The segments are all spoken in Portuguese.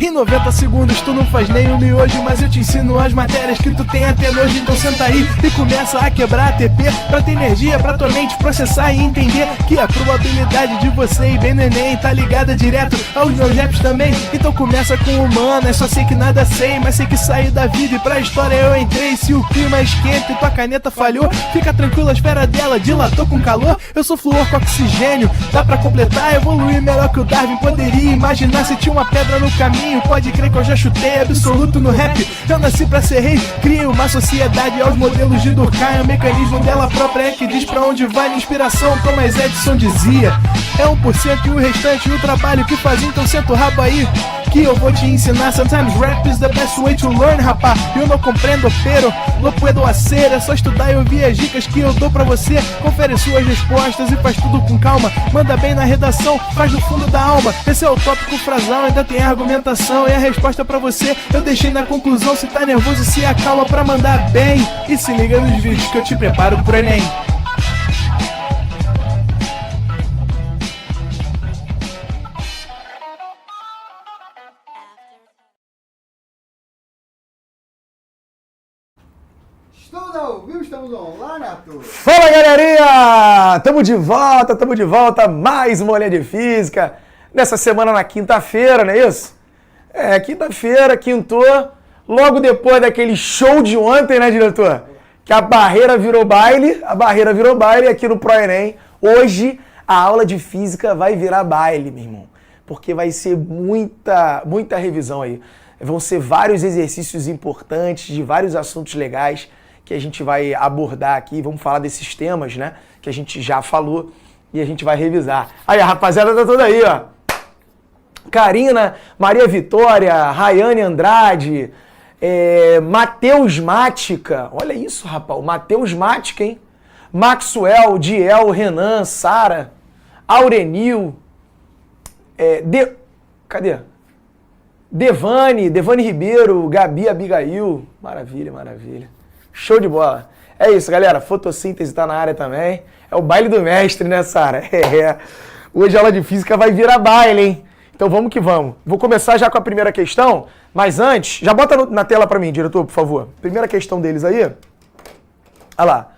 Em 90 segundos tu não faz nem um miojo, mas eu te ensino as matérias que tu tem até nojo. Então senta aí e começa a quebrar ATP pra ter energia pra tua mente processar e entender que a probabilidade de você ir bem no Enem tá ligada direto aos meus raps também. Então começa com humanas, só sei que nada sei, mas sei que saí da vida e pra história eu entrei. Se o clima esquenta e tua caneta falhou, fica tranquilo, a esfera dela dilatou com calor. Eu sou flúor com oxigênio, dá pra completar, evoluir melhor que o Darwin poderia imaginar. Se tinha uma pedra no caminho, pode crer que eu já chutei absoluto no rap. Eu nasci pra ser rei, criei uma sociedade aos modelos de Durkheim. O mecanismo dela própria é que diz pra onde vai minha inspiração. Thomas Edison dizia: é 1% e o restante o trabalho que faz. Então senta o rabo aí que eu vou te ensinar. Sometimes rap is the best way to learn, rapá. Eu não compreendo, pero não puedo hacer. É só estudar e ouvir as dicas que eu dou pra você. Confere suas respostas e faz tudo com calma. Manda bem na redação, faz do fundo da alma. Esse é o tópico frasal, ainda tem argumentação. E a resposta pra você eu deixei na conclusão. Se tá nervoso, se acalma pra mandar bem. E se liga nos vídeos que eu te preparo pro Enem. Estamos online, Arthur. Fala, galerinha! Tamo de volta, mais uma olhada de física. Nessa semana na quinta-feira, não é isso? É, quinta-feira, quintou, logo depois daquele show de ontem, né, diretor? Que a barreira virou baile aqui no Pro Enem. Hoje, a aula de física vai virar baile, meu irmão. Porque vai ser muita revisão aí. Vão ser vários exercícios importantes, de vários assuntos legais que a gente vai abordar aqui. Vamos falar desses temas, né? Que a gente já falou e a gente vai revisar. Aí, a rapaziada tá toda aí, ó. Karina, Maria Vitória, Rayane Andrade, Matheus Mática. Olha isso, rapaz. Matheus Mática, hein? Maxwell, Diel, Renan, Sara, Aurenil, cadê? Devane Ribeiro, Gabi Abigail. Maravilha. Show de bola. É isso, galera. Fotossíntese tá na área também. É o baile do mestre, né, Sara? Hoje a aula de física vai virar baile, hein? Então vamos que vamos. Vou começar já com a primeira questão, mas antes, já bota na tela pra mim, diretor, por favor. Primeira questão deles aí. Olha lá.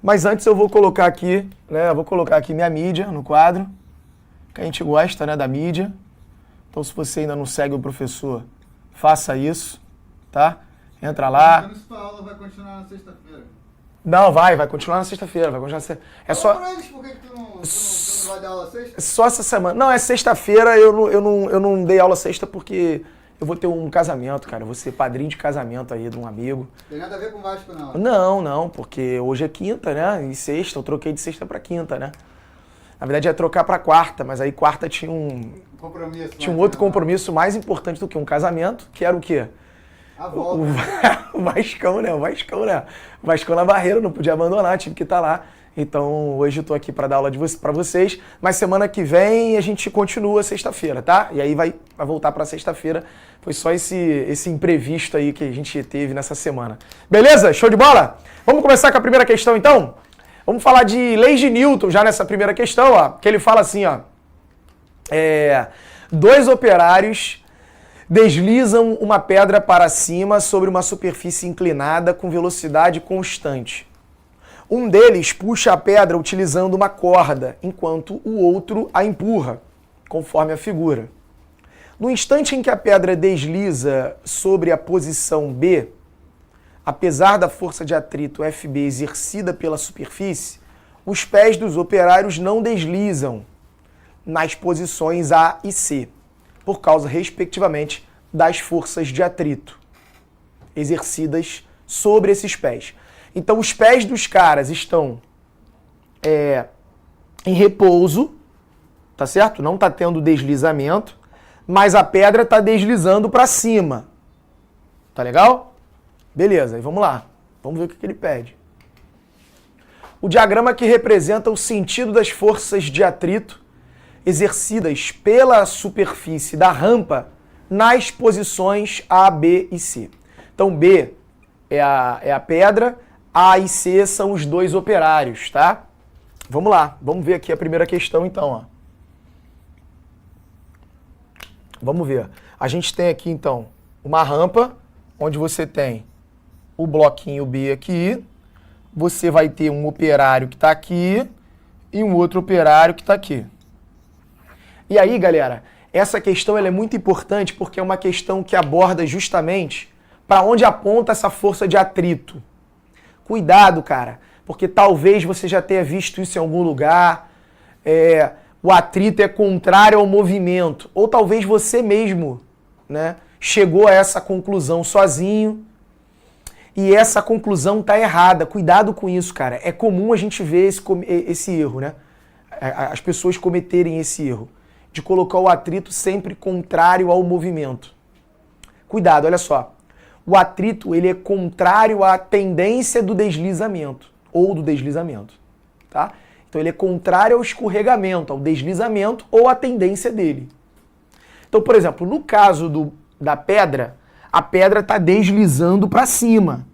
Mas antes eu vou colocar aqui, né? Eu vou colocar aqui minha mídia no quadro, que a gente gosta, né, da mídia. Então se você ainda não segue o professor, faça isso, tá? Entra lá. Se tua aula vai continuar na sexta-feira. Não, vai continuar na sexta-feira. É só. Pra eles, por que tu não vai dar aula sexta? Só essa semana. Não, é sexta-feira. Eu não dei aula sexta porque eu vou ter um casamento, cara. Eu vou ser padrinho de casamento aí de um amigo. Tem nada a ver com o Vasco, não? Não, porque hoje é quinta, né? E sexta, eu troquei de sexta pra quinta, né? Na verdade ia trocar pra quarta, mas aí quarta tinha um outro compromisso mais importante do que um casamento, que era o quê? A volta. O Vascão, né? O Vascão na barreira, não podia abandonar, tive que estar lá. Então, hoje eu tô aqui para dar aula para vocês, mas semana que vem a gente continua sexta-feira, tá? E aí vai voltar para sexta-feira. Foi só esse imprevisto aí que a gente teve nessa semana. Beleza? Show de bola? Vamos começar com a primeira questão, então? Vamos falar de leis de Newton já nessa primeira questão, ó. Que ele fala assim, ó. Dois operários deslizam uma pedra para cima sobre uma superfície inclinada com velocidade constante. Um deles puxa a pedra utilizando uma corda, enquanto o outro a empurra, conforme a figura. No instante em que a pedra desliza sobre a posição B, apesar da força de atrito FB exercida pela superfície, os pés dos operários não deslizam nas posições A e C, por causa, respectivamente, das forças de atrito exercidas sobre esses pés. Então, os pés dos caras estão em repouso, tá certo? Não tá tendo deslizamento, mas a pedra tá deslizando para cima. Tá legal? Beleza, aí vamos lá. Vamos ver o que ele pede. O diagrama que representa o sentido das forças de atrito exercidas pela superfície da rampa nas posições A, B e C. Então, B é a pedra, A e C são os dois operários, tá? Vamos lá, vamos ver aqui a primeira questão então, ó. Vamos ver. A gente tem aqui então uma rampa, onde você tem o bloquinho B aqui, você vai ter um operário que está aqui e um outro operário que está aqui. E aí, galera, essa questão ela é muito importante porque é uma questão que aborda justamente para onde aponta essa força de atrito. Cuidado, cara, porque talvez você já tenha visto isso em algum lugar, o atrito é contrário ao movimento, ou talvez você mesmo, né, chegou a essa conclusão sozinho, e essa conclusão está errada. Cuidado com isso, cara. É comum a gente ver esse erro, né? As pessoas cometerem esse erro de colocar o atrito sempre contrário ao movimento. Cuidado, olha só. O atrito ele é contrário à tendência do deslizamento ou do deslizamento, tá? Então ele é contrário ao escorregamento, ao deslizamento ou à tendência dele. Então, por exemplo, no caso da pedra, a pedra está deslizando para cima.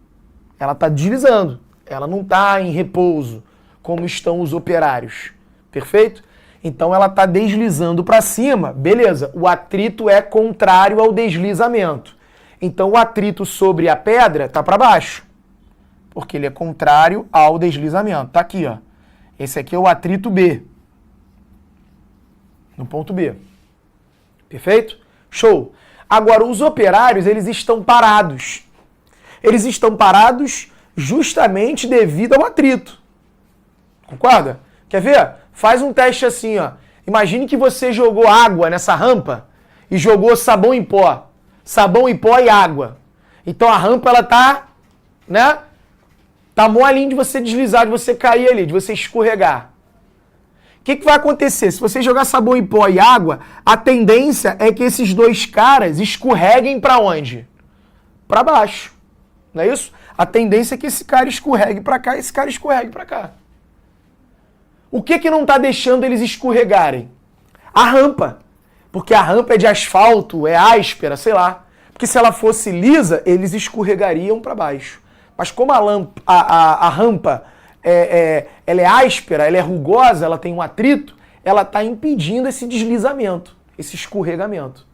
Ela está deslizando. Ela não está em repouso, como estão os operários. Perfeito? Então ela está deslizando para cima. Beleza. O atrito é contrário ao deslizamento. Então o atrito sobre a pedra está para baixo. Porque ele é contrário ao deslizamento. Está aqui, ó. Esse aqui é o atrito B. No ponto B. Perfeito? Show. Agora, os operários, eles estão parados. Eles estão parados justamente devido ao atrito. Concorda? Quer ver? Faz um teste assim, ó. Imagine que você jogou água nessa rampa e jogou sabão em pó. Sabão em pó e água. Então a rampa, ela tá, né? Tá molinho de você deslizar, de você cair ali, de você escorregar. O que vai acontecer? Se você jogar sabão em pó e água, a tendência é que esses dois caras escorreguem para onde? Para baixo. Não é isso? A tendência é que esse cara escorregue para cá e esse cara escorregue para cá. O que não está deixando eles escorregarem? A rampa. Porque a rampa é de asfalto, é áspera, sei lá. Porque se ela fosse lisa, eles escorregariam para baixo. Mas como a rampa ela é áspera, ela é rugosa, ela tem um atrito, ela está impedindo esse deslizamento, esse escorregamento.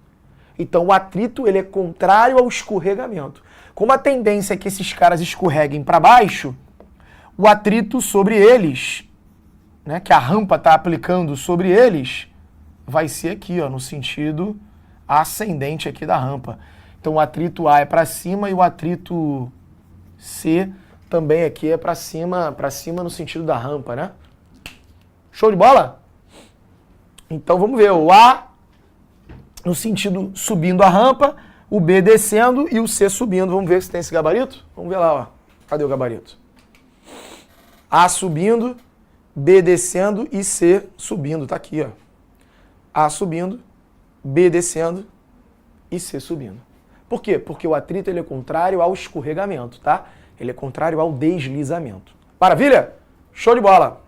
Então o atrito ele é contrário ao escorregamento. Como a tendência é que esses caras escorreguem para baixo, o atrito sobre eles, né, que a rampa está aplicando sobre eles, vai ser aqui, ó, no sentido ascendente aqui da rampa. Então o atrito A é para cima e o atrito C também aqui é para cima no sentido da rampa, né? Show de bola? Então vamos ver, o A no sentido subindo a rampa, o B descendo e o C subindo. Vamos ver se tem esse gabarito? Vamos ver lá, ó. Cadê o gabarito? A subindo, B descendo e C subindo. Tá aqui, ó. A subindo, B descendo e C subindo. Por quê? Porque o atrito ele é contrário ao escorregamento, tá? Ele é contrário ao deslizamento. Maravilha? Show de bola!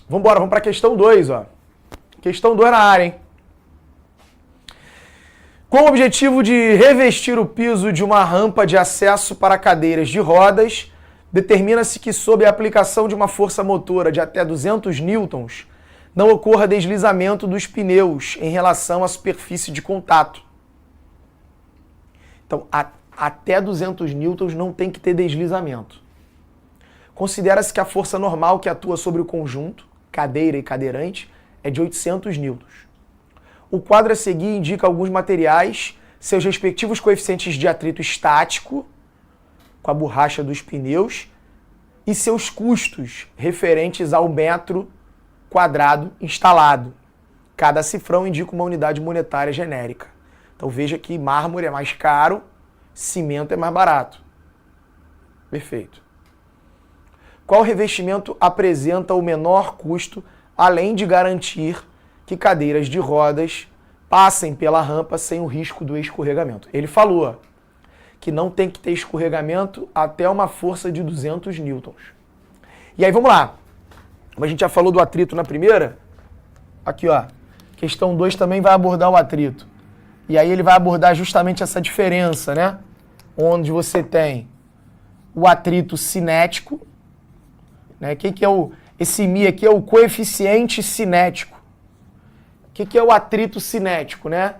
Vamos embora, vamos para a questão 2, ó. Questão 2 na área, hein? Com o objetivo de revestir o piso de uma rampa de acesso para cadeiras de rodas, determina-se que, sob a aplicação de uma força motora de até 200 newtons, não ocorra deslizamento dos pneus em relação à superfície de contato. Então, até 200 newtons não tem que ter deslizamento. Considera-se que a força normal que atua sobre o conjunto, cadeira e cadeirante, é de 800 newtons. O quadro a seguir indica alguns materiais, seus respectivos coeficientes de atrito estático, com a borracha dos pneus, e seus custos referentes ao metro quadrado instalado. Cada cifrão indica uma unidade monetária genérica. Então veja que mármore é mais caro, cimento é mais barato. Perfeito. Qual revestimento apresenta o menor custo, além de garantir que cadeiras de rodas passem pela rampa sem o risco do escorregamento? Ele falou, ó, que não tem que ter escorregamento até uma força de 200 newtons. E aí, vamos lá. Como a gente já falou do atrito na primeira, aqui, ó, questão 2 também vai abordar o atrito. E aí ele vai abordar justamente essa diferença, né? Onde você tem o atrito cinético, né? Esse μ aqui é o coeficiente cinético. O que é o atrito cinético, né?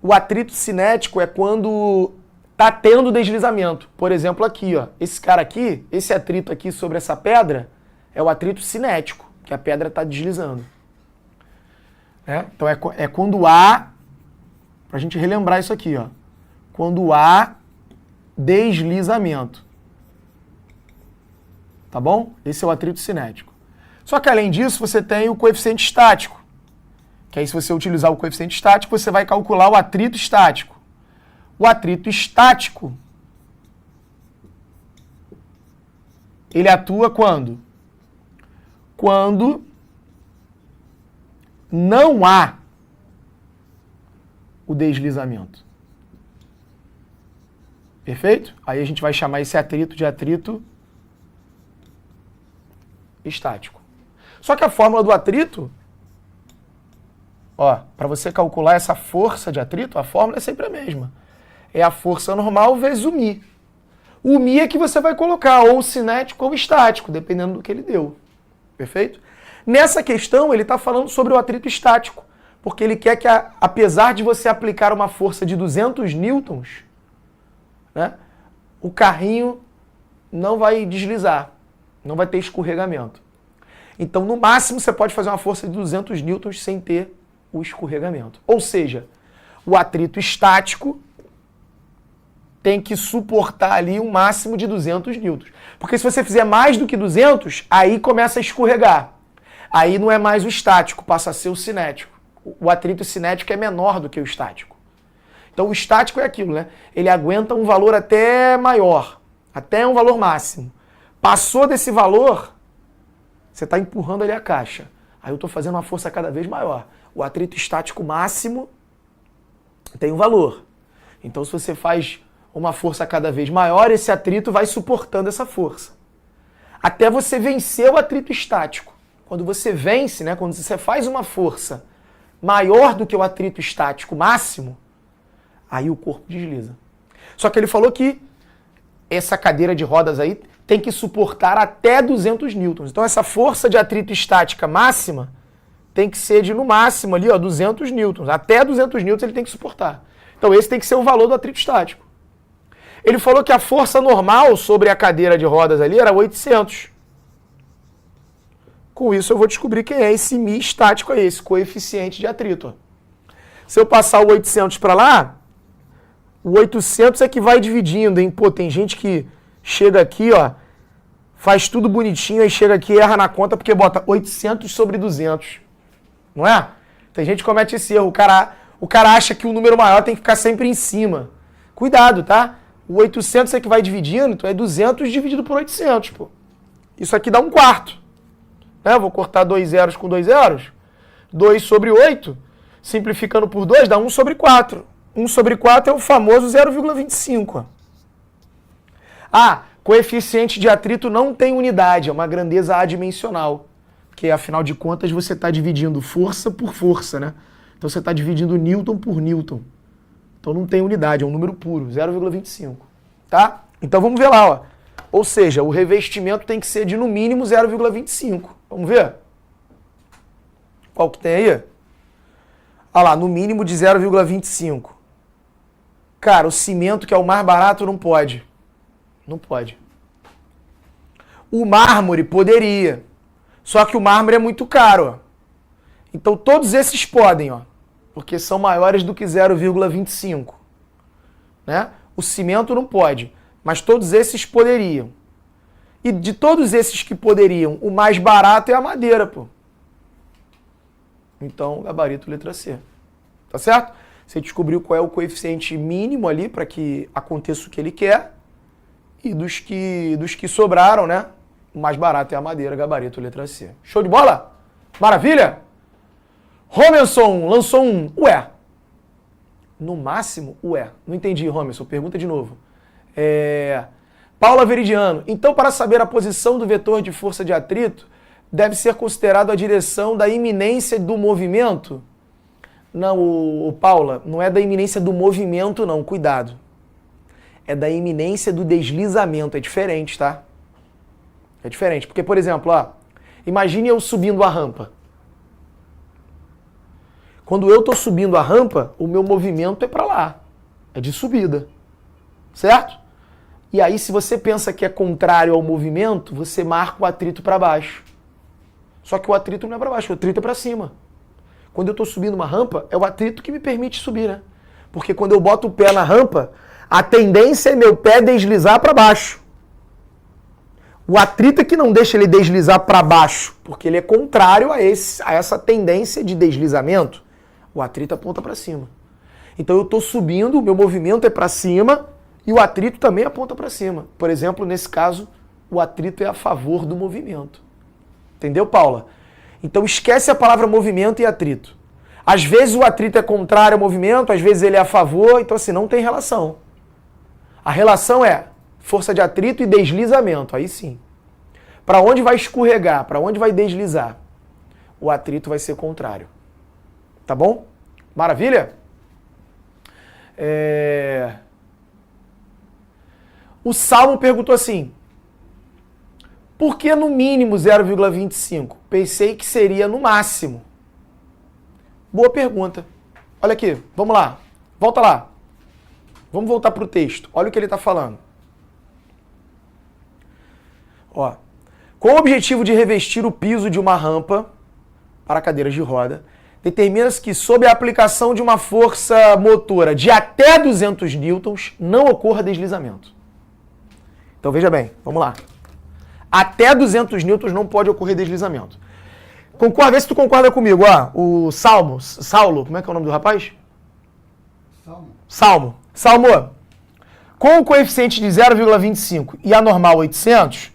O atrito cinético é quando tá tendo deslizamento. Por exemplo, aqui, ó, esse cara aqui, esse atrito aqui sobre essa pedra, é o atrito cinético, que a pedra está deslizando. Então é quando há, pra gente relembrar isso aqui, ó, quando há deslizamento. Tá bom? Esse é o atrito cinético. Só que além disso, você tem o coeficiente estático. Que aí, se você utilizar o coeficiente estático, você vai calcular o atrito estático. O atrito estático, ele atua quando? Quando não há o deslizamento. Perfeito? Aí a gente vai chamar esse atrito de atrito estático. Só que a fórmula do atrito, ó, para você calcular essa força de atrito, a fórmula é sempre a mesma. É a força normal vezes o μ. O μ é que você vai colocar ou cinético ou estático, dependendo do que ele deu. Perfeito? Nessa questão, ele está falando sobre o atrito estático, porque ele quer que, apesar de você aplicar uma força de 200 newtons, né, o carrinho não vai deslizar, não vai ter escorregamento. Então, no máximo, você pode fazer uma força de 200 newtons sem ter o escorregamento. Ou seja, o atrito estático tem que suportar ali um máximo de 200 newtons. Porque se você fizer mais do que 200, aí começa a escorregar. Aí não é mais o estático, passa a ser o cinético. O atrito cinético é menor do que o estático. Então o estático é aquilo, né? Ele aguenta um valor até maior, até um valor máximo. Passou desse valor, você está empurrando ali a caixa. Aí eu estou fazendo uma força cada vez maior. O atrito estático máximo tem um valor. Então se você faz uma força cada vez maior, esse atrito vai suportando essa força. Até você vencer o atrito estático. Quando você vence, né, quando você faz uma força maior do que o atrito estático máximo, aí o corpo desliza. Só que ele falou que essa cadeira de rodas aí tem que suportar até 200 newtons. Então essa força de atrito estática máxima tem que ser de, no máximo, ali, ó, 200 newtons. Até 200 newtons ele tem que suportar. Então esse tem que ser o valor do atrito estático. Ele falou que a força normal sobre a cadeira de rodas ali era 800. Com isso eu vou descobrir quem é esse μ estático aí, esse coeficiente de atrito. Ó. Se eu passar o 800 para lá, o 800 é que vai dividindo, hein? Pô, tem gente que chega aqui, ó, faz tudo bonitinho, aí chega aqui e erra na conta porque bota 800 sobre 200. Não é? Tem gente que comete esse erro. O cara acha que o número maior tem que ficar sempre em cima. Cuidado, tá? O 800 é que vai dividindo, então é 200 dividido por 800, pô. Isso aqui dá 1/4. Né? Eu vou cortar 2 zeros com 2 zeros. 2 sobre 8, simplificando por 2, dá 1 sobre 4. 1 sobre 4 é o famoso 0,25. Ah, coeficiente de atrito não tem unidade, é uma grandeza adimensional. Porque, afinal de contas, você está dividindo força por força, né? Então você está dividindo newton por newton. Então não tem unidade, é um número puro, 0,25. Tá? Então vamos ver lá, ó. Ou seja, o revestimento tem que ser de no mínimo 0,25. Vamos ver? Qual que tem aí? Olha lá, no mínimo de 0,25. Cara, o cimento, que é o mais barato, não pode. Não pode. O mármore poderia. Só que o mármore é muito caro, ó. Então todos esses podem, ó. Porque são maiores do que 0,25. Né? O cimento não pode, mas todos esses poderiam. E de todos esses que poderiam, o mais barato é a madeira, pô. Então, gabarito letra C. Tá certo? Você descobriu qual é o coeficiente mínimo ali para que aconteça o que ele quer. E dos que sobraram, né? O mais barato é a madeira, gabarito letra C. Show de bola? Maravilha? Romerson lançou um ué. No máximo, ué. Não entendi, Romerson. Pergunta de novo. Paula Veridiano. Então, para saber a posição do vetor de força de atrito, deve ser considerado a direção da iminência do movimento? Não, Paula, não é da iminência do movimento, não. Cuidado. é da iminência do deslizamento. É diferente, tá? É diferente. Porque, por exemplo, ó, imagine eu subindo a rampa. Quando eu estou subindo a rampa, o meu movimento é para lá. É de subida. Certo? E aí, se você pensa que é contrário ao movimento, você marca o atrito para baixo. Só que o atrito não é para baixo, o atrito é para cima. Quando eu estou subindo uma rampa, é o atrito que me permite subir, né? Porque quando eu boto o pé na rampa, a tendência é meu pé deslizar para baixo. O atrito é que não deixa ele deslizar para baixo, porque ele é contrário a essa tendência de deslizamento. O atrito aponta para cima. Então eu estou subindo, o meu movimento é para cima e o atrito também aponta para cima. Por exemplo, nesse caso, o atrito é a favor do movimento. Entendeu, Paula? Então esquece a palavra movimento e atrito. Às vezes o atrito é contrário ao movimento, às vezes ele é a favor, então assim, não tem relação. A relação é força de atrito e deslizamento, aí sim. Para onde vai escorregar, para onde vai deslizar? O atrito vai ser contrário. Tá bom? Maravilha? O Salmo perguntou assim, por que no mínimo 0,25? Pensei que seria no máximo. Boa pergunta. Olha aqui, vamos lá. Volta lá. Vamos voltar para o texto. Olha o que ele está falando. Ó, com o objetivo de revestir o piso de uma rampa para cadeiras de roda, determina-se que, sob a aplicação de uma força motora de até 200 newtons, não ocorra deslizamento. Então veja bem, vamos lá. Até 200 newtons não pode ocorrer deslizamento. Concorda, vê se tu concorda comigo. Ó, o Saulo, como é que é o nome do rapaz? Salmo, com o coeficiente de 0,25 e a normal 800,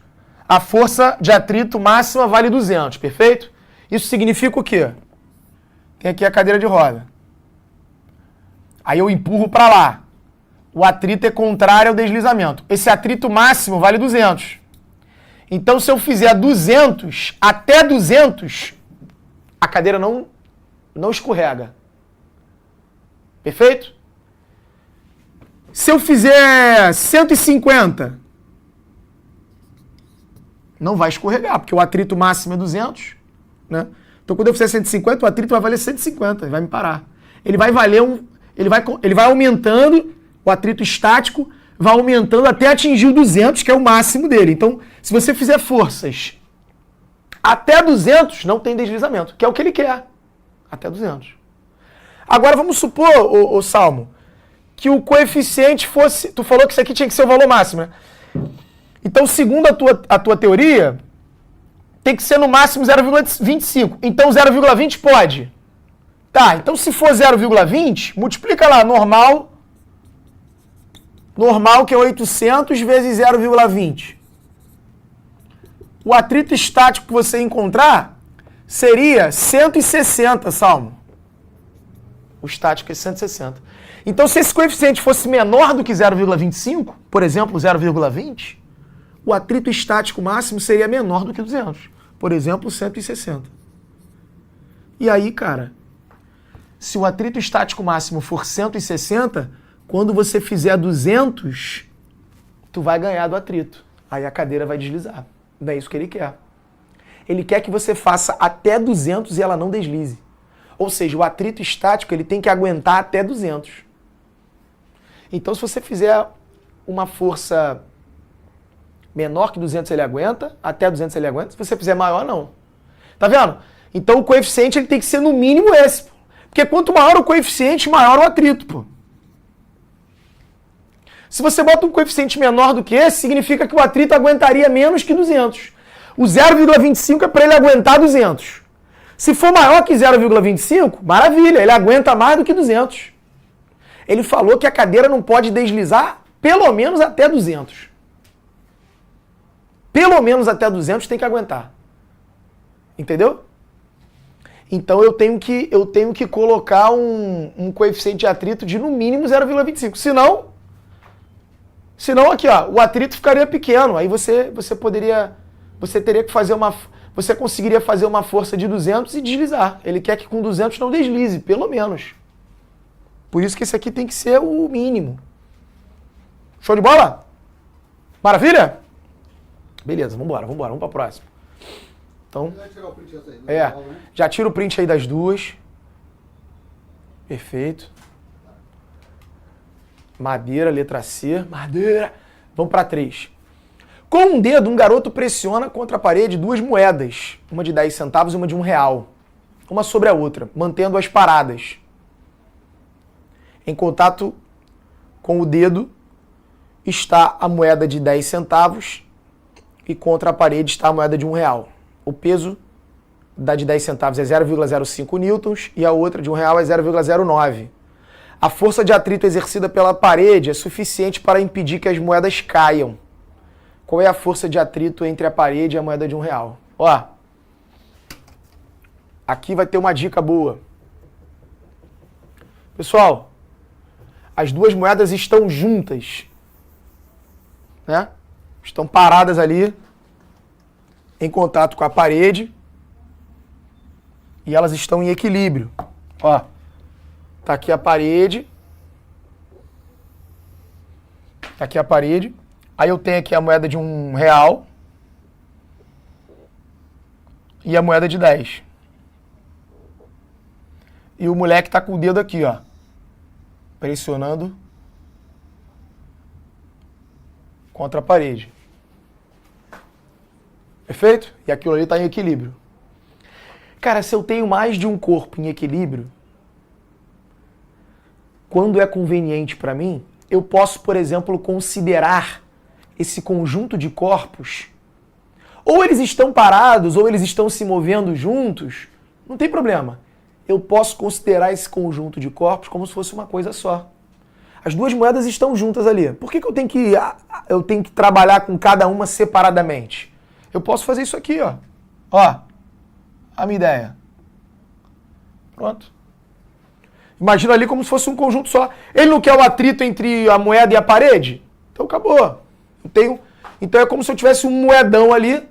a força de atrito máxima vale 200, perfeito? Isso significa o quê? Tem aqui a cadeira de roda. Aí eu empurro para lá. O atrito é contrário ao deslizamento. Esse atrito máximo vale 200. Então, se eu fizer 200, até 200, a cadeira não escorrega. Perfeito? Se eu fizer 150, não vai escorregar, porque o atrito máximo é 200, né? Então, quando eu fizer 150, o atrito vai valer 150, vai me parar. Ele vai valer ele vai aumentando, o atrito estático vai aumentando até atingir o 200, que é o máximo dele. Então, se você fizer forças até 200, não tem deslizamento, que é o que ele quer. Até 200. Agora, vamos supor, ô Salmo, que o coeficiente fosse... Tu falou que isso aqui tinha que ser o valor máximo, né? Então, segundo a tua teoria, tem que ser no máximo 0,25. Então, 0,20 pode. Tá, então se for 0,20, multiplica lá, normal, que é 800 vezes 0,20. O atrito estático que você encontrar seria 160, Salmo. O estático é 160. Então, se esse coeficiente fosse menor do que 0,25, por exemplo, 0,20, o atrito estático máximo seria menor do que 200. Por exemplo, 160. E aí, cara, se o atrito estático máximo for 160, quando você fizer 200, tu vai ganhar do atrito. Aí a cadeira vai deslizar. Não é isso que ele quer. Ele quer que você faça até 200 e ela não deslize. Ou seja, o atrito estático ele tem que aguentar até 200. Então, se você fizer uma força menor que 200 ele aguenta, até 200 ele aguenta. Se você fizer maior, não. Tá vendo? Então, o coeficiente ele tem que ser no mínimo esse. Pô. Porque quanto maior o coeficiente, maior o atrito. Pô. Se você bota um coeficiente menor do que esse, significa que o atrito aguentaria menos que 200. O 0,25 é para ele aguentar 200. Se for maior que 0,25, maravilha, ele aguenta mais do que 200. Ele falou que a cadeira não pode deslizar pelo menos até 200. Pelo menos até 200 tem que aguentar. Entendeu? Então eu tenho que colocar um coeficiente de atrito de no mínimo 0,25. Senão aqui, ó, o atrito ficaria pequeno. Aí você teria que fazer você conseguiria fazer uma força de 200 e deslizar. Ele quer que com 200 não deslize, pelo menos. Por isso que esse aqui tem que ser o mínimo. Show de bola? Maravilha? Beleza, vamos pra próxima. Então, já tira o print aí das duas. Perfeito. Madeira, letra C. Madeira. Vamos pra 3. Com um dedo, um garoto pressiona contra a parede duas moedas. Uma de 10 centavos e uma de R$1. Uma sobre a outra, mantendo-as paradas. Em contato com o dedo está a moeda de 10 centavos e contra a parede está a moeda de R$1. O peso da de 10 centavos é 0,05 newtons e a outra de R$1 é 0,09. A força de atrito exercida pela parede é suficiente para impedir que as moedas caiam. Qual é a força de atrito entre a parede e a moeda de R$1? Ó, aqui vai ter uma dica boa. Pessoal, as duas moedas estão juntas, né? Estão paradas ali, em contato com a parede, e elas estão em equilíbrio. Ó, tá aqui a parede. Tá aqui a parede. Aí eu tenho aqui a moeda de R$1 e a moeda de 10. E o moleque tá com o dedo aqui, ó, pressionando contra a parede. Perfeito? E aquilo ali está em equilíbrio. Cara, se eu tenho mais de um corpo em equilíbrio, quando é conveniente para mim, eu posso, por exemplo, considerar esse conjunto de corpos, ou eles estão parados, ou eles estão se movendo juntos, não tem problema. Eu posso considerar esse conjunto de corpos como se fosse uma coisa só. As duas moedas estão juntas ali. Por que eu tenho que trabalhar com cada uma separadamente? Eu posso fazer isso aqui, ó. Ó, a minha ideia. Pronto. Imagina ali como se fosse um conjunto só. Ele não quer o atrito entre a moeda e a parede? Então acabou. Então é como se eu tivesse um moedão ali.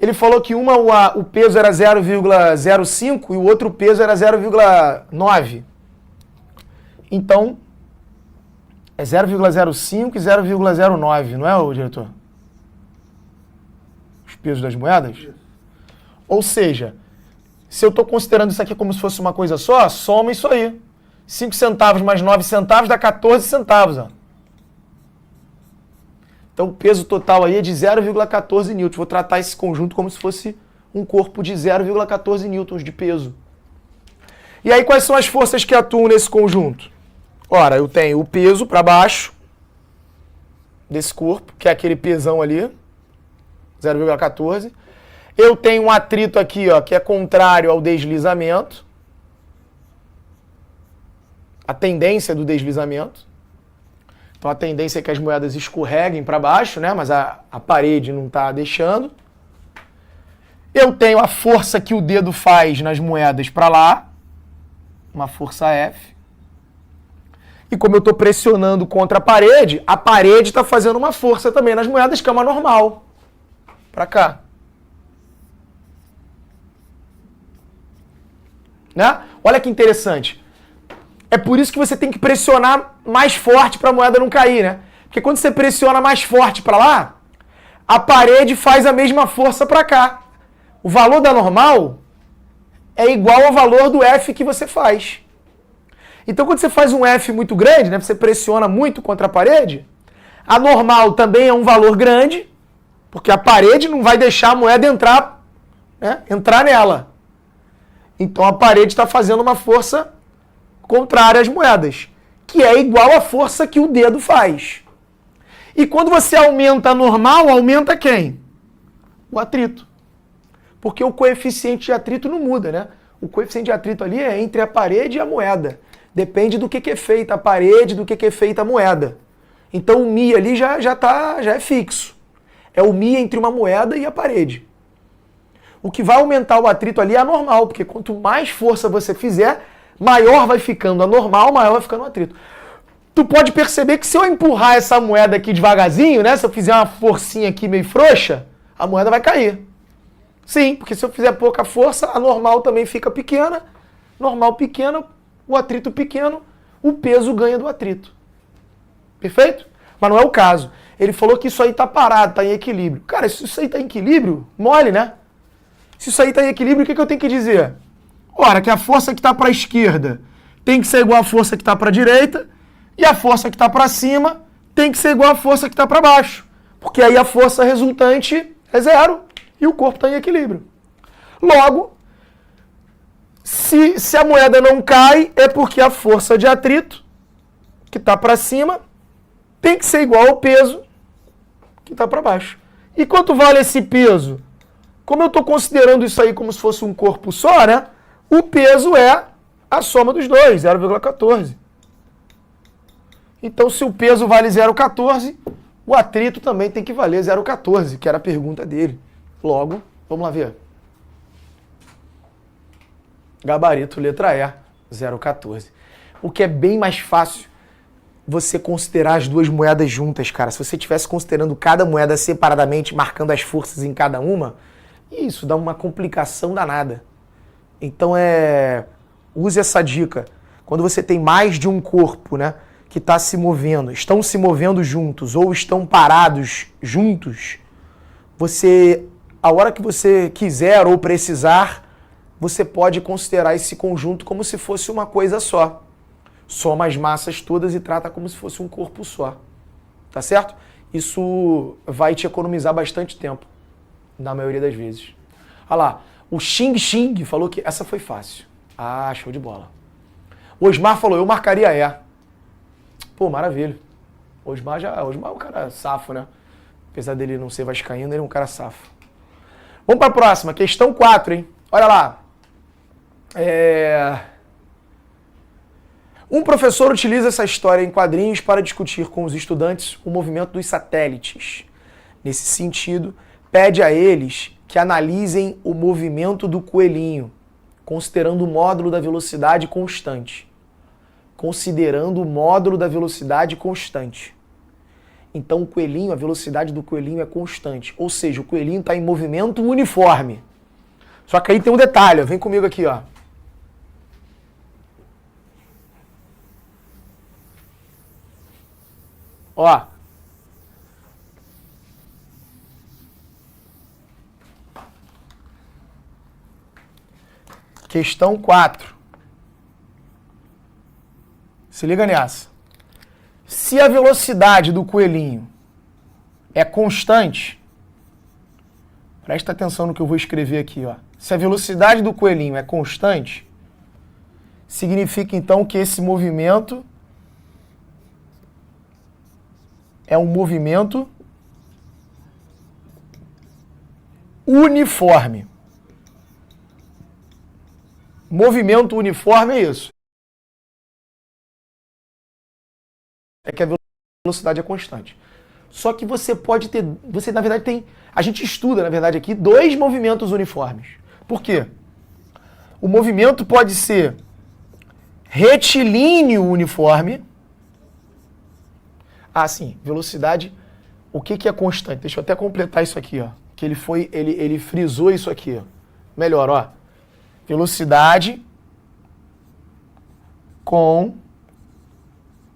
Ele falou que o peso era 0,05 e o outro peso era 0,9. Então, é 0,05 e 0,09, não é, ô diretor? Os pesos das moedas? Ou seja, se eu estou considerando isso aqui como se fosse uma coisa só, soma isso aí. 5 centavos mais 9 centavos dá 14 centavos, ó. Então o peso total aí é de 0,14 newtons. Vou tratar esse conjunto como se fosse um corpo de 0,14 newtons de peso. E aí quais são as forças que atuam nesse conjunto? Ora, eu tenho o peso para baixo desse corpo, que é aquele pesão ali, 0,14. Eu tenho um atrito aqui, ó, que é contrário ao deslizamento. A tendência do deslizamento. Então a tendência é que as moedas escorreguem para baixo, né? Mas a parede não está deixando. Eu tenho a força que o dedo faz nas moedas para lá, uma força F. E como eu estou pressionando contra a parede está fazendo uma força também nas moedas, que é uma normal, para cá. Né? Olha que interessante. É por isso que você tem que pressionar mais forte para a moeda não cair, né? Porque quando você pressiona mais forte para lá, a parede faz a mesma força para cá. O valor da normal é igual ao valor do F que você faz. Então quando você faz um F muito grande, né, você pressiona muito contra a parede, a normal também é um valor grande, porque a parede não vai deixar a moeda entrar, né, entrar nela. Então a parede está fazendo uma força contrária às moedas, que é igual à força que o dedo faz. E quando você aumenta a normal, aumenta quem? O atrito. Porque o coeficiente de atrito não muda, né? O coeficiente de atrito ali é entre a parede e a moeda. Depende do que é feita a parede, do que é feita a moeda. Então o Mi ali já é fixo. É o Mi entre uma moeda e a parede. O que vai aumentar o atrito ali é a normal, porque quanto mais força você fizer, maior vai ficando a normal, maior vai ficando o atrito. Tu pode perceber que se eu empurrar essa moeda aqui devagarzinho, né? Se eu fizer uma forcinha aqui meio frouxa, a moeda vai cair. Sim, porque se eu fizer pouca força, a normal também fica pequena. Normal pequena, o atrito pequeno, o peso ganha do atrito. Perfeito? Mas não é o caso. Ele falou que isso aí tá parado, tá em equilíbrio. Cara, se isso aí tá em equilíbrio, mole, né? Se isso aí tá em equilíbrio, o que eu tenho que dizer? Ora, que a força que tá para a esquerda tem que ser igual à força que tá para a direita, e a força que tá para cima tem que ser igual à força que tá para baixo. Porque aí a força resultante é zero e o corpo está em equilíbrio. Logo, se a moeda não cai, é porque a força de atrito, que está para cima, tem que ser igual ao peso que está para baixo. E quanto vale esse peso? Como eu estou considerando isso aí como se fosse um corpo só, né? O peso é a soma dos dois, 0,14. Então, se o peso vale 0,14, o atrito também tem que valer 0,14, que era a pergunta dele. Logo, vamos lá ver. Gabarito, letra E, 0,14. O que é bem mais fácil você considerar as duas moedas juntas, cara. Se você estivesse considerando cada moeda separadamente, marcando as forças em cada uma, isso dá uma complicação danada. Então use essa dica. Quando você tem mais de um corpo, né, que está se movendo, estão se movendo juntos ou estão parados juntos, a hora que você quiser ou precisar, você pode considerar esse conjunto como se fosse uma coisa só. Soma as massas todas e trata como se fosse um corpo só. Tá certo? Isso vai te economizar bastante tempo, na maioria das vezes. Olha lá, o Xing Xing falou que essa foi fácil. Ah, show de bola. O Osmar falou, eu marcaria E. Pô, maravilha. Osmar é um cara safo, né? Apesar dele não ser vascaíno, ele é um cara safo. Vamos para a próxima, questão 4, hein? Olha lá. Um professor utiliza essa história em quadrinhos para discutir com os estudantes o movimento dos satélites. Nesse sentido, pede a eles que analisem o movimento do coelhinho, considerando o módulo da velocidade constante. Considerando o módulo da velocidade constante. Então, o coelhinho, a velocidade do coelhinho é constante. Ou seja, o coelhinho está em movimento uniforme. Só que aí tem um detalhe, ó. Vem comigo aqui, ó. Ó. Questão 4. Se liga nessa. Se a velocidade do coelhinho é constante, presta atenção no que eu vou escrever aqui, ó. Se a velocidade do coelhinho é constante, significa então que esse movimento é um movimento uniforme. Movimento uniforme é isso. É que a velocidade é constante. Só que você pode ter, na verdade tem, a gente estuda na verdade aqui dois movimentos uniformes. Por quê? O movimento pode ser retilíneo uniforme. Ah, sim, velocidade. O que é constante? Deixa eu até completar isso aqui, ó. Que ele frisou isso aqui, ó. Melhor, ó. Velocidade com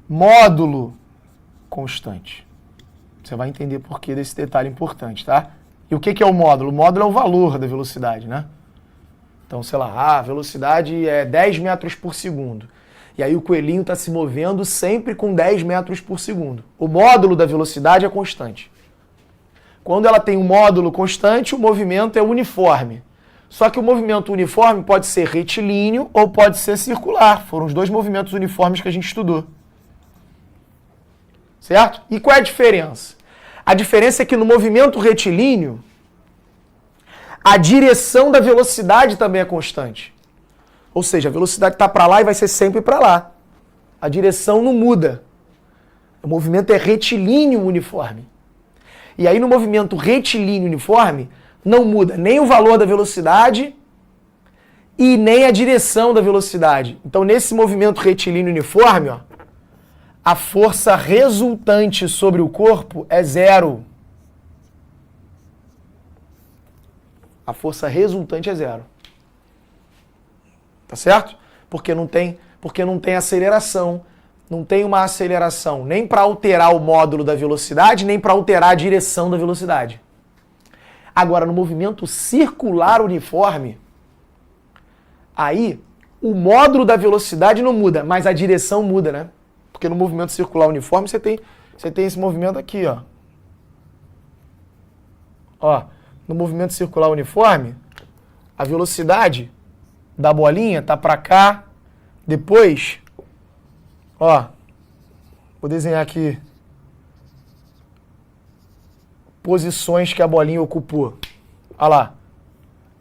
módulo constante. Você vai entender por que desse detalhe importante, tá? E o que é o módulo? O módulo é o valor da velocidade, né? Então, sei lá, a velocidade é 10 metros por segundo. E aí o coelhinho está se movendo sempre com 10 metros por segundo. O módulo da velocidade é constante. Quando ela tem um módulo constante, o movimento é uniforme. Só que o movimento uniforme pode ser retilíneo ou pode ser circular. Foram os dois movimentos uniformes que a gente estudou. Certo? E qual é a diferença? A diferença é que no movimento retilíneo, a direção da velocidade também é constante. Ou seja, a velocidade está para lá e vai ser sempre para lá. A direção não muda. O movimento é retilíneo uniforme. E aí no movimento retilíneo uniforme, não muda nem o valor da velocidade e nem a direção da velocidade. Então nesse movimento retilíneo uniforme, ó, a força resultante sobre o corpo é zero. A força resultante é zero. Tá certo? Porque não tem aceleração, não tem uma aceleração nem para alterar o módulo da velocidade, nem para alterar a direção da velocidade. Agora, no movimento circular uniforme, aí o módulo da velocidade não muda, mas a direção muda, né? Porque no movimento circular uniforme você tem esse movimento aqui, ó. Ó, no movimento circular uniforme, a velocidade da bolinha tá para cá, depois, ó, vou desenhar aqui posições que a bolinha ocupou. Olha lá.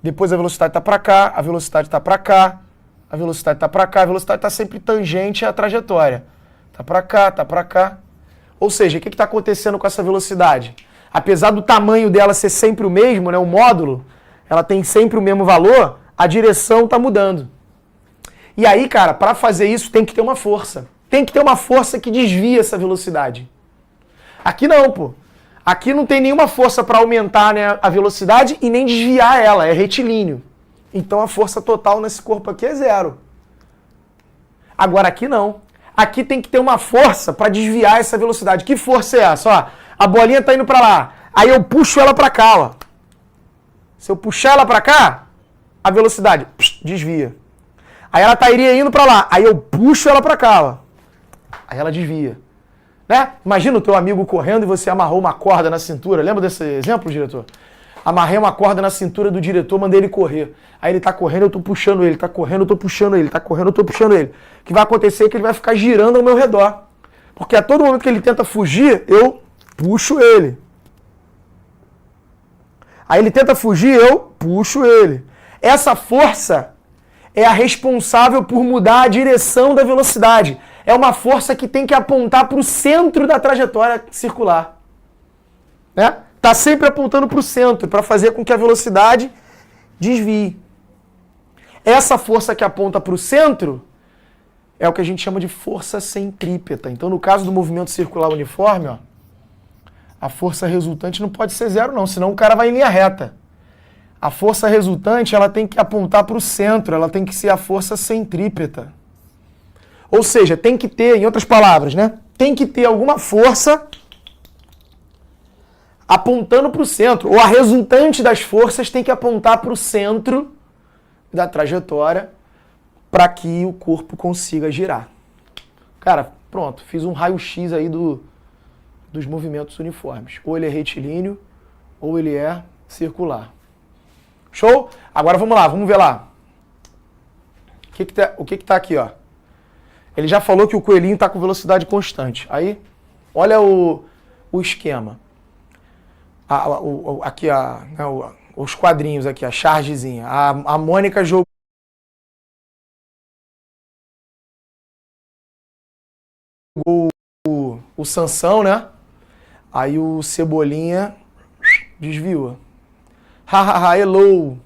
Depois a velocidade tá para cá, a velocidade tá para cá, a velocidade tá para cá, a velocidade tá sempre tangente à trajetória. Tá para cá, tá para cá. Ou seja, o que está acontecendo com essa velocidade? Apesar do tamanho dela ser sempre o mesmo, né, o módulo, ela tem sempre o mesmo valor, a direção está mudando. E aí, cara, para fazer isso tem que ter uma força. Tem que ter uma força que desvia essa velocidade. Aqui não, pô. Aqui não tem nenhuma força para aumentar, né, a velocidade e nem desviar ela, é retilíneo. Então a força total nesse corpo aqui é 0. Agora aqui não. Aqui tem que ter uma força para desviar essa velocidade. Que força é essa? Ó, a bolinha está indo para lá. Aí eu puxo ela para cá, ó. Se eu puxar ela para cá, a velocidade desvia. Aí ela iria indo para lá. Aí eu puxo ela para cá, ó. Aí ela desvia. Né? Imagina o teu amigo correndo e você amarrou uma corda na cintura. Lembra desse exemplo, diretor? Amarrei uma corda na cintura do diretor, mandei ele correr. Aí ele tá correndo, eu tô puxando ele. Tá correndo, eu tô puxando ele. Tá correndo, eu tô puxando ele. O que vai acontecer é que ele vai ficar girando ao meu redor. Porque a todo momento que ele tenta fugir, eu puxo ele. Aí ele tenta fugir, eu puxo ele. Essa força é a responsável por mudar a direção da velocidade. É uma força que tem que apontar para o centro da trajetória circular. Né? Tá sempre apontando para o centro, para fazer com que a velocidade desvie. Essa força que aponta para o centro é o que a gente chama de força centrípeta. Então, no caso do movimento circular uniforme, ó, a força resultante não pode ser 0 não, senão o cara vai em linha reta. A força resultante ela tem que apontar para o centro, ela tem que ser a força centrípeta. Ou seja, tem que ter, em outras palavras, né? Tem que ter alguma força apontando para o centro, ou a resultante das forças tem que apontar para o centro da trajetória para que o corpo consiga girar. Cara, pronto, fiz um raio-x aí dos movimentos uniformes. Ou ele é retilíneo, ou ele é circular. Show? Agora vamos lá, vamos ver lá. O que tá aqui, ó? Ele já falou que o coelhinho está com velocidade constante. Aí, olha o esquema. Aqui, os quadrinhos aqui, a chargezinha. A Mônica jogou o Sansão, né? Aí o Cebolinha desviou. Hahaha, hello!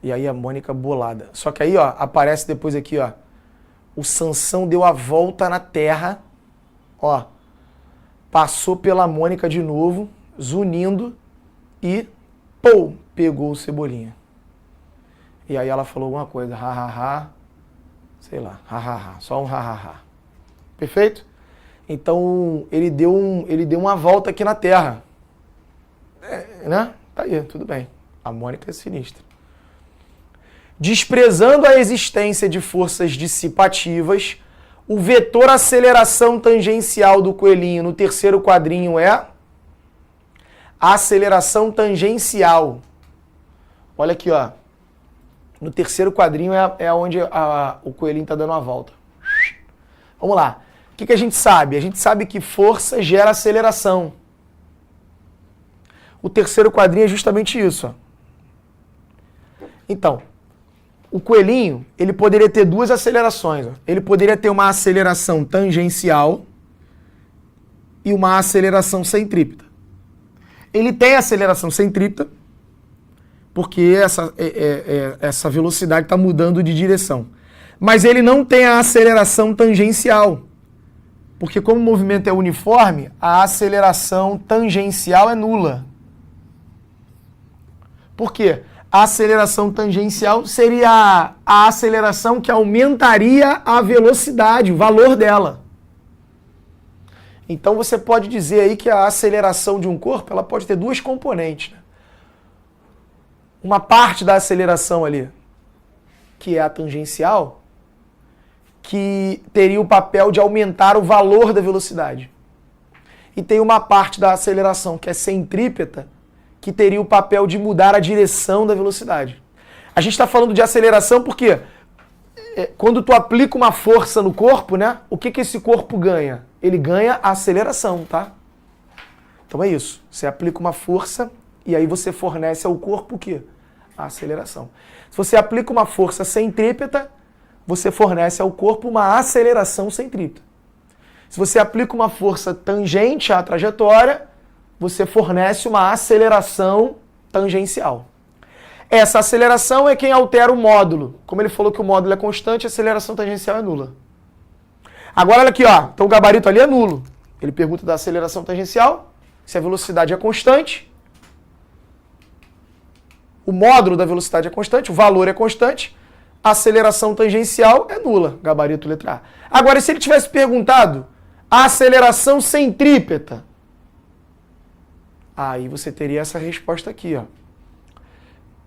E aí a Mônica bolada. Só que aí, ó, aparece depois aqui, ó. O Sansão deu a volta na terra, ó, passou pela Mônica de novo, zunindo e, pô, pegou o Cebolinha. E aí ela falou alguma coisa, hahaha, sei lá, hahaha, só um hahaha. Perfeito? Então, ele deu uma volta aqui na terra. Né? Tá aí, tudo bem. A Mônica é sinistra. Desprezando a existência de forças dissipativas, o vetor aceleração tangencial do coelhinho no terceiro quadrinho é a aceleração tangencial. Olha aqui, ó. No terceiro quadrinho é onde o coelhinho está dando uma volta. Vamos lá. O que a gente sabe? A gente sabe que força gera aceleração. O terceiro quadrinho é justamente isso, ó. Então, o coelhinho, ele poderia ter duas acelerações. Ó. Ele poderia ter uma aceleração tangencial e uma aceleração centrípeta. Ele tem aceleração centrípeta porque essa velocidade está mudando de direção. Mas ele não tem a aceleração tangencial. Porque como o movimento é uniforme, a aceleração tangencial é nula. Por quê? A aceleração tangencial seria a aceleração que aumentaria a velocidade, o valor dela. Então você pode dizer aí que a aceleração de um corpo, ela pode ter duas componentes, né? Uma parte da aceleração ali, que é a tangencial, que teria o papel de aumentar o valor da velocidade. E tem uma parte da aceleração, que é centrípeta, que teria o papel de mudar a direção da velocidade. A gente está falando de aceleração porque quando tu aplica uma força no corpo, né? O que esse corpo ganha? Ele ganha a aceleração, tá? Então é isso. Você aplica uma força e aí você fornece ao corpo o quê? A aceleração. Se você aplica uma força centrípeta, você fornece ao corpo uma aceleração centrípeta. Se você aplica uma força tangente à trajetória, você fornece uma aceleração tangencial. Essa aceleração é quem altera o módulo. Como ele falou que o módulo é constante, a aceleração tangencial é nula. Agora olha aqui, ó. Então o gabarito ali é nulo. Ele pergunta da aceleração tangencial, se a velocidade é constante. O módulo da velocidade é constante, o valor é constante. A aceleração tangencial é nula. Gabarito letra A. Agora, se ele tivesse perguntado a aceleração centrípeta, aí você teria essa resposta aqui, ó.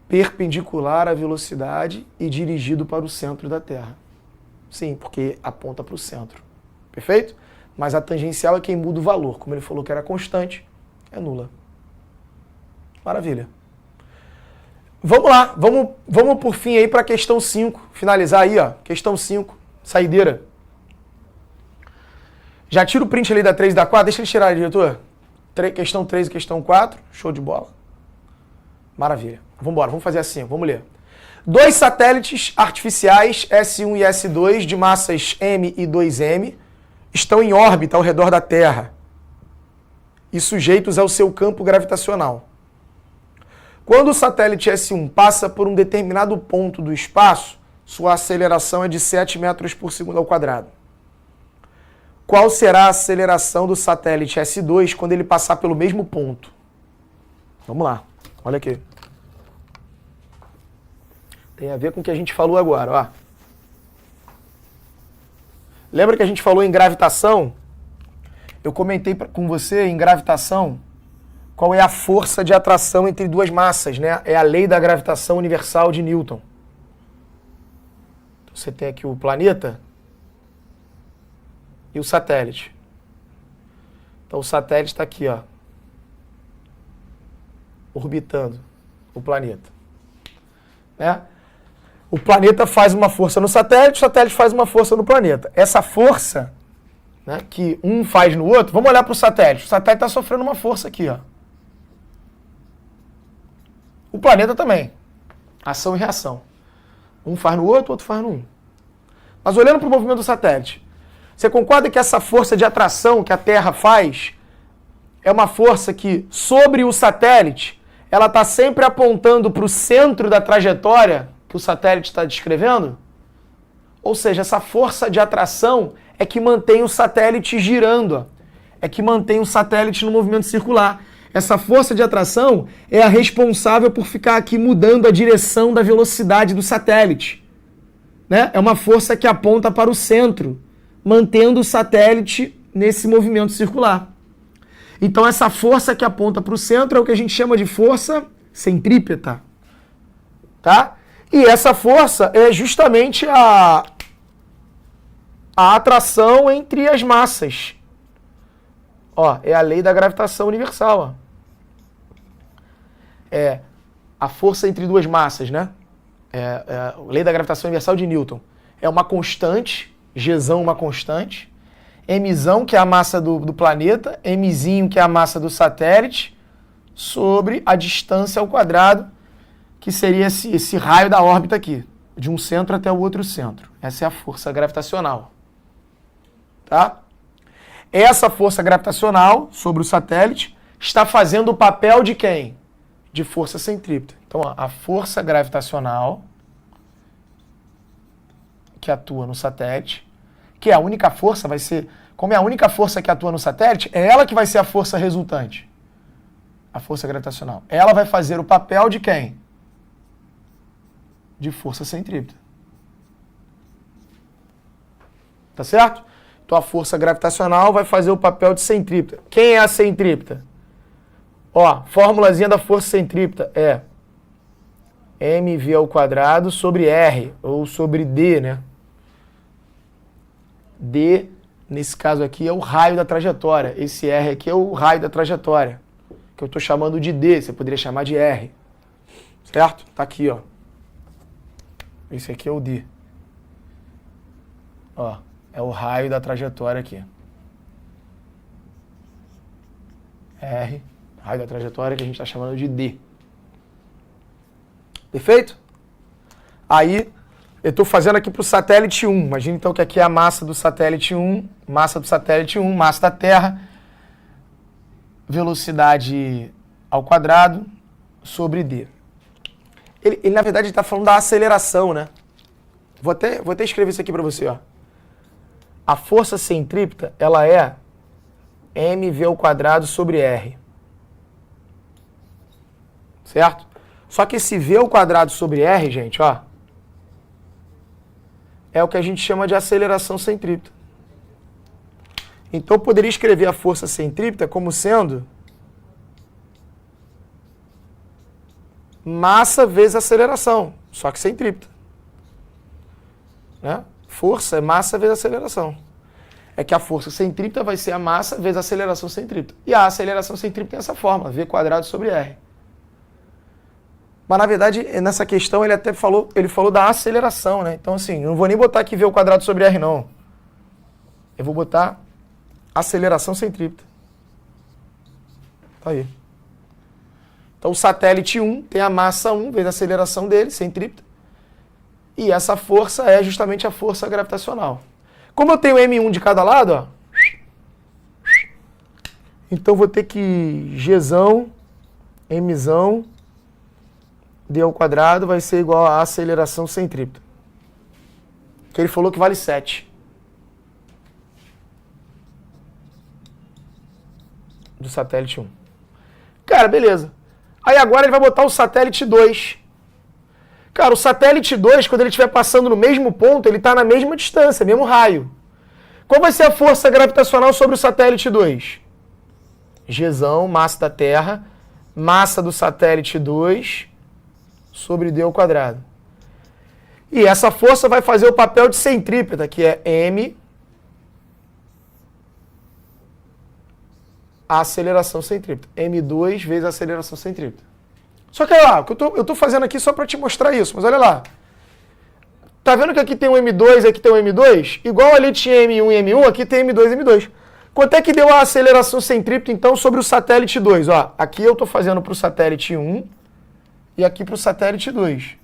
Perpendicular à velocidade e dirigido para o centro da Terra. Sim, porque aponta para o centro. Perfeito? Mas a tangencial é quem muda o valor. Como ele falou que era constante, é nula. Maravilha. Vamos lá, vamos por fim aí para a questão 5. Finalizar aí, ó. Questão 5, saideira. Já tira o print ali da 3 e da 4. Deixa ele tirar, diretor. Questão 3 e questão 4. Show de bola. Maravilha. Vamos embora, vamos fazer assim, vamos ler. 2 satélites artificiais, S1 e S2, de massas M e 2M, estão em órbita ao redor da Terra e sujeitos ao seu campo gravitacional. Quando o satélite S1 passa por um determinado ponto do espaço, sua aceleração é de 7 metros por segundo ao quadrado. Qual será a aceleração do satélite S2 quando ele passar pelo mesmo ponto? Vamos lá, olha aqui. Tem a ver com o que a gente falou agora, ó. Lembra que a gente falou em gravitação? Eu comentei com você em gravitação qual é a força de atração entre duas massas, né? É a lei da gravitação universal de Newton. Então, você tem aqui o planeta e o satélite. Então o satélite está aqui, ó, orbitando o planeta, né? O planeta faz uma força no satélite, o satélite faz uma força no planeta. Essa força, né, que um faz no outro, vamos olhar para o satélite. O satélite está sofrendo uma força aqui, ó. O planeta também. Ação e reação. Um faz no outro, o outro faz no um. Mas olhando para o movimento do satélite, você concorda que essa força de atração que a Terra faz é uma força que, sobre o satélite, ela está sempre apontando para o centro da trajetória que o satélite está descrevendo? Ou seja, essa força de atração é que mantém o satélite girando, ó. É que mantém o satélite no movimento circular. Essa força de atração é a responsável por ficar aqui mudando a direção da velocidade do satélite, né? É uma força que aponta para o centro, mantendo o satélite nesse movimento circular. Então essa força que aponta para o centro é o que a gente chama de força centrípeta, tá? E essa força é justamente a atração entre as massas. Ó, é a lei da gravitação universal, ó. É a força entre duas massas, né? É a lei da gravitação universal de Newton. É uma constante, Gzão uma constante, Mzão, que é a massa do planeta, Mzinho, que é a massa do satélite, sobre a distância ao quadrado, que seria esse raio da órbita aqui, de um centro até o outro centro. Essa é a força gravitacional. Tá? Essa força gravitacional sobre o satélite está fazendo o papel de quem? De força centrípeta. Então, ó, a força gravitacional que atua no satélite, que é a única força, vai ser... Como é a única força que atua no satélite, é ela que vai ser a força resultante. A força gravitacional. Ela vai fazer o papel de quem? de força centrípeta. Tá certo? Então a força gravitacional vai fazer o papel de centrípeta. Quem é a centrípeta? Ó, formulazinha da força centrípeta é mv² sobre R, ou sobre D, né? D, nesse caso aqui, é o raio da trajetória. Esse R aqui é o raio da trajetória, que eu estou chamando de D, você poderia chamar de R. Certo? Tá aqui, ó. Esse aqui é o D. Ó, é o raio da trajetória aqui. R, raio da trajetória, que a gente está chamando de D. Perfeito? Aí, eu estou fazendo aqui para o satélite 1. Imagina então que aqui é a massa do satélite 1, massa do satélite 1, massa da Terra, velocidade ao quadrado sobre D. Ele na verdade, está falando da aceleração, né? Vou até escrever isso aqui para você, ó. A força centrípeta, ela é mv² sobre R. Certo? Só que esse v² sobre R, gente, ó, é o que a gente chama de aceleração centrípeta. Então eu poderia escrever a força centrípeta como sendo massa vezes aceleração, só que centrípeta. Né? Força é massa vezes aceleração. É que a força centrípeta vai ser a massa vezes a aceleração centrípeta. E a aceleração centrípeta tem essa fórmula, v² sobre R. Mas, na verdade, nessa questão, ele até falou da aceleração, né? Então, assim, eu não vou nem botar aqui v² sobre R, não. Eu vou botar aceleração centrípeta. Tá aí. Então, o satélite 1 tem a massa 1 vezes a aceleração dele, centrípeta. E essa força é justamente a força gravitacional. Como eu tenho M1 de cada lado, ó, então vou ter que Gzão, Mzão, D² vai ser igual a aceleração centrípeta. Que ele falou que vale 7. Do satélite 1. Cara, beleza. Aí agora ele vai botar o satélite 2. Cara, o satélite 2, quando ele estiver passando no mesmo ponto, ele está na mesma distância, mesmo raio. Qual vai ser a força gravitacional sobre o satélite 2? Gzão, massa da Terra, massa do satélite 2... sobre D². E essa força vai fazer o papel de centrípeta, que é M, a aceleração centrípeta. M2 vezes a aceleração centrípeta. Só que olha lá, eu estou fazendo aqui só para te mostrar isso, mas olha lá. Tá vendo que aqui tem um M2 e aqui tem um M2? Igual ali tinha M1 e M1, aqui tem M2 e M2. Quanto é que deu a aceleração centrípeta, então, sobre o satélite 2? Ó, aqui eu estou fazendo para o satélite 1, e aqui para o satélite 2.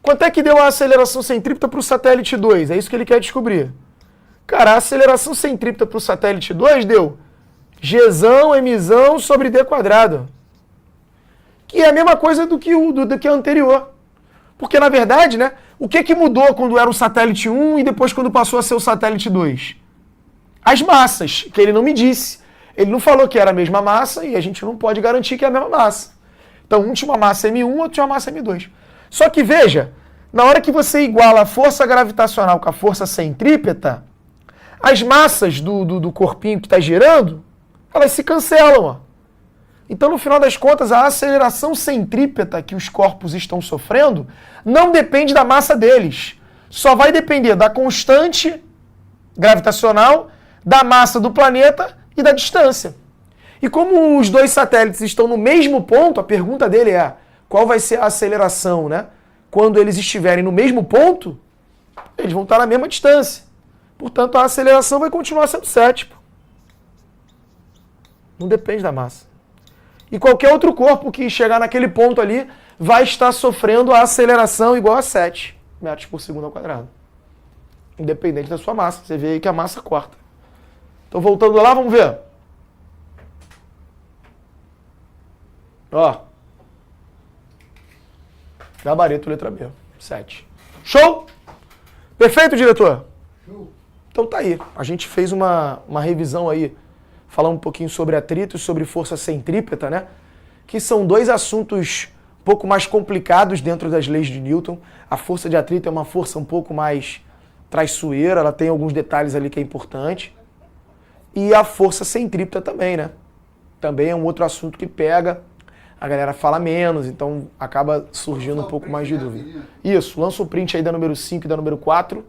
Quanto é que deu a aceleração centrípeta para o satélite 2? É isso que ele quer descobrir. Cara, a aceleração centrípeta para o satélite 2 deu Gzão, Mzão sobre D². Que é a mesma coisa do que a anterior. Porque, na verdade, né, o que mudou quando era o satélite 1 e depois quando passou a ser o satélite 2? As massas, que ele não me disse. Ele não falou que era a mesma massa e a gente não pode garantir que é a mesma massa. Então, um tinha uma massa M1, outro tinha uma massa M2. Só que, veja, na hora que você iguala a força gravitacional com a força centrípeta, as massas do corpinho que está girando, elas se cancelam. Ó. Então, no final das contas, a aceleração centrípeta que os corpos estão sofrendo não depende da massa deles. Só vai depender da constante gravitacional, da massa do planeta e da distância. E como os dois satélites estão no mesmo ponto, a pergunta dele é qual vai ser a aceleração, né? Quando eles estiverem no mesmo ponto, eles vão estar na mesma distância. Portanto, a aceleração vai continuar sendo 7. Não depende da massa. E qualquer outro corpo que chegar naquele ponto ali vai estar sofrendo a aceleração igual a 7 metros por segundo ao quadrado. Independente da sua massa. Você vê aí que a massa corta. Então, voltando lá, vamos ver. Ó. Gabarito, letra B. 7. Show? Perfeito, diretor? Show. Então tá aí. A gente fez uma revisão aí, falando um pouquinho sobre atrito e sobre força centrípeta, né? Que são dois assuntos pouco mais complicados dentro das leis de Newton. A força de atrito é uma força um pouco mais traiçoeira, ela tem alguns detalhes ali que é importante. E a força centrípeta também, né? Também é um outro assunto que pega, a galera fala menos, então acaba surgindo um pouco mais de dúvida. Isso, lança o print aí da número 5 e da número 4.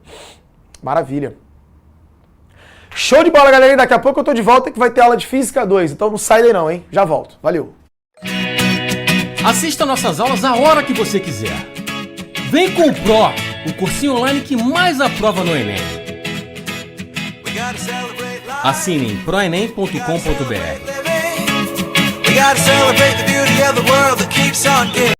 Maravilha. Show de bola, galera. E daqui a pouco eu tô de volta que vai ter aula de Física 2, então não sai daí não, hein? Já volto. Valeu. Assista nossas aulas a hora que você quiser. Vem com o Pro, o cursinho online que mais aprova no Enem. Assine em proenem.com.br. We gotta celebrate the beauty of the world that keeps on giving.